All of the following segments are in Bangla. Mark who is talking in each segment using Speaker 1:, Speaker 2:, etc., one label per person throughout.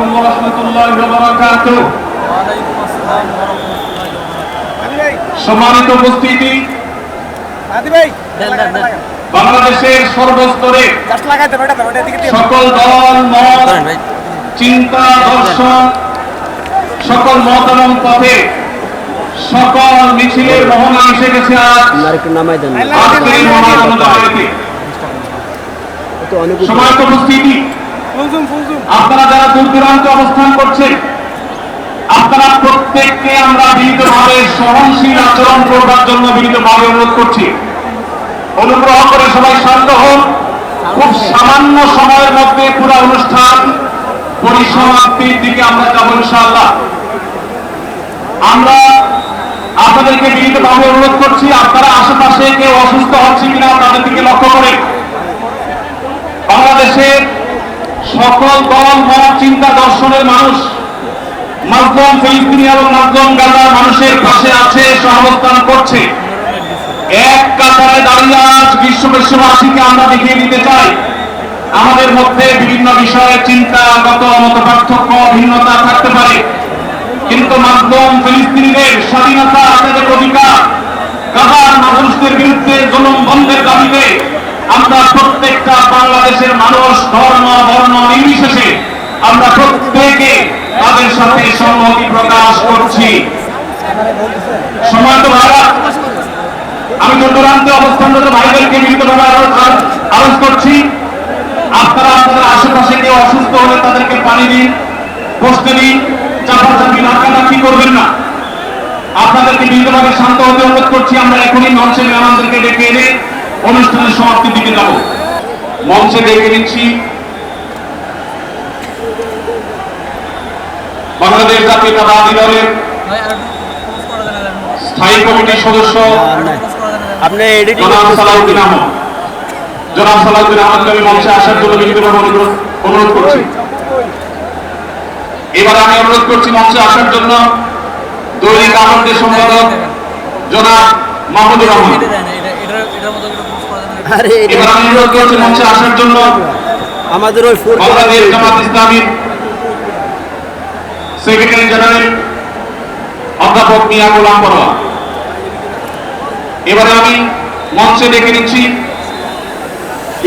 Speaker 1: আলাইকুম ওয়া রাহমাতুল্লাহি ওয়া বারাকাতুহু। সম্মানিত উপস্থিতি, বাংলাদেশের সর্বস্তরে সকল দল মত চিন্তা দর্শন সকল মত এবং পথে সকল মিছিলের মোহনা এসে গেছে আজকের এই মহানগরীতে। সম্মানিত উপস্থিতি, আপনারা যারা দূর দূরান্তে অবস্থান করছেন, আপনারা প্রত্যেককে আমরা বিনীতভাবে সহনশীল আচরণ করবার জন্য বিনীতভাবে অনুরোধ করছি। অনুগ্রহ করে সবাই শান্ত হন। খুব সামান্য সময়ের মধ্যে পুরো অনুষ্ঠান পরিসমাপ্তির দিকে আমরা যাব ইনশাআল্লাহ। আমরা আপনাদেরকে বিনীতভাবে অনুরোধ করছি, আপনারা আশেপাশে কেউ অসুস্থ হচ্ছে কিনা তাদের দিকে লক্ষ্য করে বাংলাদেশের সকল দল মত চিন্তা দর্শনের মানুষ মাজলুম ফিলিস্তিনি এবং মাজলুম গাজার মানুষের পাশে আছে, সহাবস্থান করছে। এক কাতারে দাঁড়িয়ে আজ বিশ্ববাসীকে আমরা দেখিয়ে দিতে চাই, আমাদের মধ্যে বিভিন্ন বিষয়ে চিন্তাগত মত পার্থক্য ভিন্নতা থাকতে পারে, কিন্তু মাজলুম ফিলিস্তিনিদের স্বাধীনতা, তাদের অধিকার, গাজার মানুষদের বিরুদ্ধে জুলুম বন্ধের দাবিতে আমরা প্রত্যেকটা বাংলাদেশের মানুষ ধর্ম বর্ণ নির্বিশেষে আমরা প্রত্যেকে তাদের সাথে সংহতি প্রকাশ করছি। সম্মানিত ভাইরা, আমি দূরান্তে অবস্থানরত ভাইদেরকে বিনীতভাবে আরজ করছি, আপনারা আপনাদের আশেপাশে কেউ অসুস্থ হলে তাদেরকে পানি দিন, বসতে দিন, চাপাচাপি ধাক্কাধাক্কি করবেন না। আপনাদেরকে বিনীতভাবে শান্ত হতে অনুরোধ করছি। আমরা এখনই মঞ্চের মেহমানদেরকে ডেকে এনে অনুষ্ঠানের সমাপ্তির দিকে যাব। মঞ্চে ডেকে নিচ্ছি বাংলাদেশ জাতীয়তাবাদী দলের স্থায়ী কমিটির সদস্য জনাব সালাউদ্দিন আহমদ। জনাব সালাউদ্দিন আহমদকে আমি মঞ্চে আসার জন্য বিনীতভাবে অনুরোধ করছি। এবার আমি অনুরোধ করছি মঞ্চে আসার জন্য দৈনিক আনন্দের সম্পাদক জনাব মাহমুদুর রহমান। এবার আমি অনুরোধ করছি মঞ্চে আসার জন্য
Speaker 2: আমাদের ওই
Speaker 1: বাংলাদেশ জামাত ইসলামীর সেক্রেটারি জেনারেল অধ্যাপক মিয়া গোলাম পরোয়া। এবারে আমি মঞ্চে ডেকে নিচ্ছি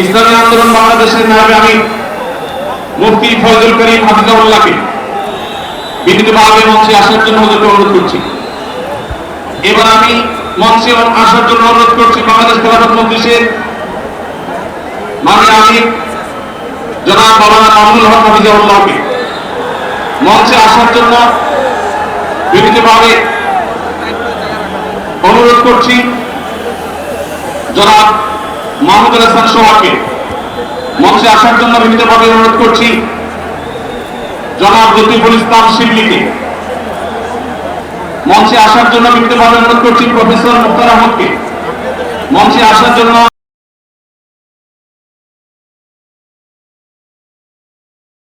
Speaker 1: ইসলামী আন্দোলন বাংলাদেশের নায়েবে আমির মুফতি ফয়জুল করিম হাফিজাহুল্লাহকে বিনীতভাবে মঞ্চে আসার জন্য অনুরোধ করছি। এবার আমি মঞ্চে আসার জন্য অনুরোধ করছি বাংলাদেশ খেলাফত মজলিসের মাননীয় আমির জনাব মাওলানা মামুনুল হক হাফিজাহুল্লাহকে মঞ্চে আসার জন্য বিনীতভাবে অনুরোধ করছি। জনাব মাহমুদুল হাসান সোহাগকে মঞ্চে আসার জন্য বিনীতভাবে অনুরোধ করছি। জনাব লতিফুল ইসলাম শিবলিকে মঞ্চে আসার জন্য বিনীতভাবে অনুরোধ করছি। প্রফেসর মুখতার আহমদকে মঞ্চে আসার জন্য